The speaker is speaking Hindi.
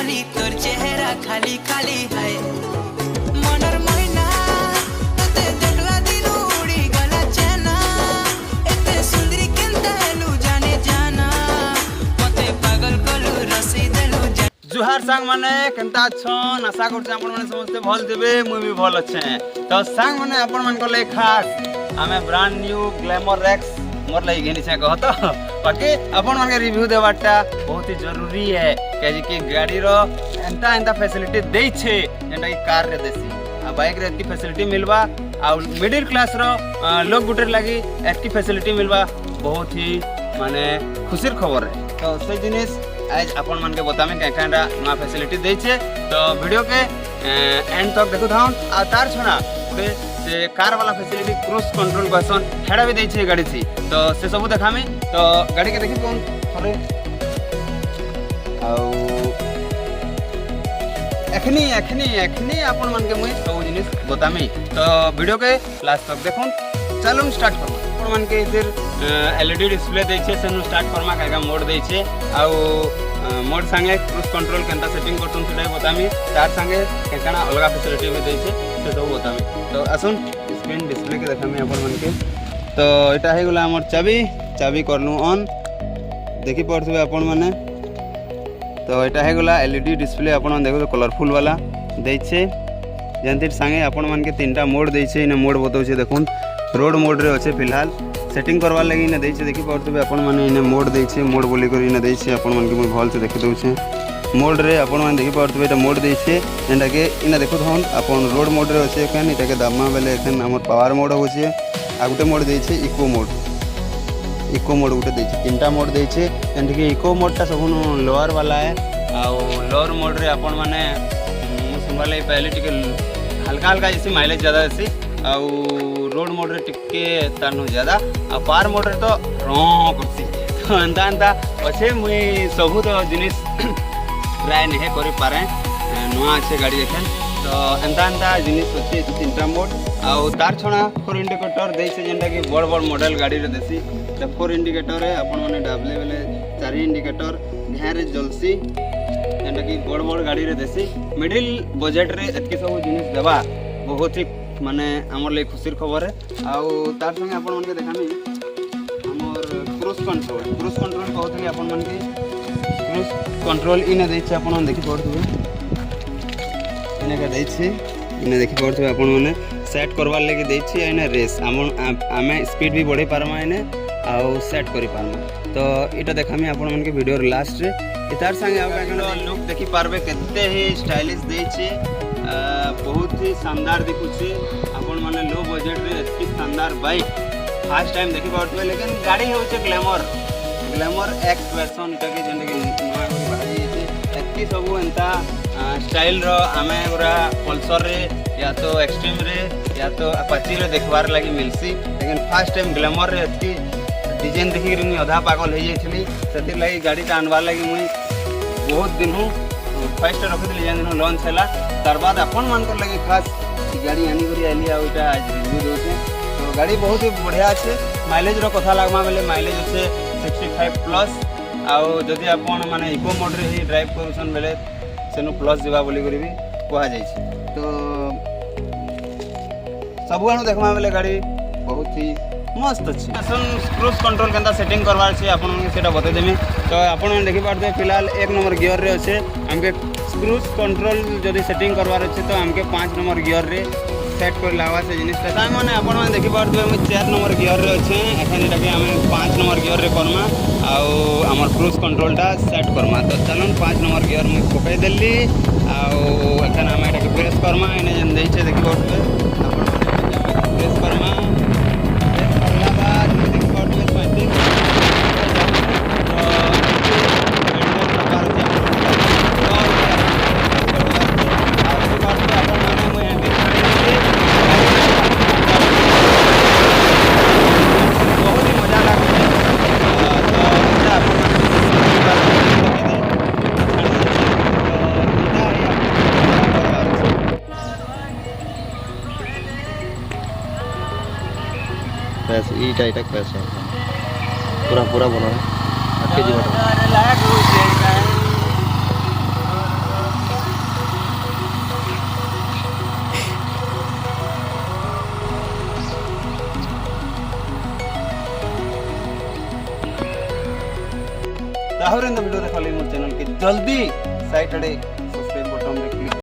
बोली तोर चेहरा खाली खाली है मनर महीना ते देखला दिन उड़ी गला चेना एते सुंदरी केंता हेलु जाने जाना मते पागल कलु रसी देलु जुहार सांग माने केंता छन आशा करछ आपण माने समस्त भल देबे मुई भी भल अच्छे तो सांग माने आपण मान को ले खास हमें ब्रांड न्यू ग्लैमर एक्स मोर लई घेनी से कह तो बाकी अपन मान के रिव्यू देवाटा बहुत ही जरूरी है कि गाड़ी रो एंता एंता फैसिलिटी दे छे जेंटा कि कार रे देसी आ बाइक रे एती फैसिलिटी मिलबा आ मिडिल क्लास रो लोग गुटर लागी एती फैसिलिटी मिलबा बहुत ही माने खुशीर खबर है तो से जिनिस आज अपन मान के बतामे के कांडा ना फैसिलिटी दे छे तो वीडियो के एंड तक देखु थाउन आ तार छना गुटे से कार वाला फैसिलिटी क्रूज कंट्रोल बसन हेडा भी देछे गाड़ी थी तो से सब देखामी तो गाड़ी के देखि कोन थरे आउ एखनी अपन मन के मुई सब जिनिस बतामी तो वीडियो के लास्ट तक देखुन चलून स्टार्ट करू अपन मन के इधर एलईडी डिस्प्ले देछे सेनु स्टार्ट करमा कागा मोड देछे आउ मोड संगे क्रूज कंट्रोल केंता सेटिंग करतन सेटा बतामी तार संगे केना अलगा फैसिलिटी भी देछे से सब बतामी तो आसुन स्क्रीन डिस्प्ले के देखामी अपन मन के तो एटा हे गला हमर चाबी करलु ऑन देखि पड़थबे अपन माने तो एटा हे गला एलईडी डिस्प्ले अपन देखो कलरफुल वाला देछे जंतिर संगे अपन मन के तीनटा मोड देछे इने मोड बताउछे देखुन रोड मोड रे अछि फिलहाल सेटिंग करवा लगी इने देछे देखि पड़थबे अपन माने इने मोड देछे मोड बोली कर इने देछे अपन मन के मुई भल से देखि दउछे मोड रे अपन माने देखि पड़थबे एटा मोड देछे जेंटा के इने देखो हन अपन रोड मोड रे अछि एखन इटा के दामा बेले एखन हमर पावर मोड होछे आ गुटे मोड देछे इको मोड गुटे देछे तीनटा मोड देछे जेंटा के इको मोड ता सबन लोअर वाला है आ लोअर मोड रे अपन माने सुनवा ले पहले टिके हल्का हल्का जैसे माइलेज ज्यादा जैसे आ रोड मोड रे टिके तानु ज्यादा आ पावर मोड रे तो रो करसी तो अंता अच्छे मुई सब तो जिनिस प्राय नहीं करि पारे नुआ अच्छे गाड़ी देखें तो एंता जिनिस अच्छे तीनटा मोड आउ तार छणा फोर इंडिकेटर देसे जेंटा कि बड़ बड़ मॉडल गाड़ी रे देसी तो फोर इंडिकेटर है अपन माने डाबले बेले चार इंडिकेटर ध्यान जलसी जेंटा कि बड़ बड़ गाड़ी रे देसी मिडिल बजट रे एतकी सब जिनिस देबा बहुत ही माने हमर ले खुशीर खबर है आउ तार संगे अपन मन के देखामी हमर क्रूज कंट्रोल कहथि अपन मन के क्रूज कंट्रोल इने देछे अपन मन देखि पड़थबे इने का देछे इने देखि पड़थबे अपन माने सेट करवार लागि देछे इने रेस आमे स्पीड भी बढ़े पारमा इने आउ सेट करि पारमा तो इटा देखामी अपन मन के वीडियो लास्ट रे इतार संगे आउ का लुक देखि पारबे केते ही स्टाइलिश देछे बहुत ही शानदार दिखुचे अपन माने लो बजट रे एतकी शानदार बाइक फर्स्ट टाइम देखि पड़थबे लेकिन गाड़ी होचे ग्लैमर एक्स वर्जन इटा के जेंटा के नया करी बाजी छै एतकी सब एंता स्टाइल रो आमे पूरा पल्सर रे या तो एक्सट्रीम रे या तो अपाची रे देखबार लागि मिलसी लेकिन फर्स्ट टाइम ग्लैमर रे एतकी डिजाइन देखि रे मुई आधा पागल हो जाइछली सेति लागि गाड़ी ता अनवार लागि मुई बहुत दिन हूं फर्स्ट रखिली जेन दिन लॉन्च हैला तार बाद अपन मान कर लगे खास गाड़ी आनी करी आली आ ओटा आज रिव्यू दोछे तो गाड़ी बहुत ही बढ़िया আছে माइलेज रो कथा लागमा बेले माइलेज আছে 65 प्लस आउ जदि अपन माने इको मोड रे ही ड्राइव करूछन बेले सेनु प्लस जीवा बोली करी भी कहा जाय छै तो सब आनु देखमा बेले गाड़ी बहुत ही मस्त अच्छी असन क्रूज कंट्रोल केंता सेटिंग करवार छै अपन सेटा बता देमी तो अपन देखि पारते फिलहाल 1 नंबर गियर रे আছে हमके क्रूज कंट्रोल जदि सेटिंग करवार अछि तो हमके 5 नंबर गियर रे सेट कर लावा से जिनिस ता माने अपन माने देखि पारते हम 4 नंबर गियर रे अछि एखन एटा के हम 5 नंबर गियर रे करमा आउ हमर क्रूज कंट्रोल टा सेट करमा तो चलन 5 नंबर गियर में पकई देली आउ एखन हम एटा के प्रेस करमा एने जन दै छै देखि पारते अपन प्रेस करमा ईटा ईटा कैसे पूरा पूरा बना है 8 केजी ତାହୁରି ଭିଡ଼ିଓ ଦେଖଲି ମୋ ଚ୍ୟାନେଲ୍ କେ ଜଲ୍ଦି ସାଇଟ୍ ଆଡ଼େ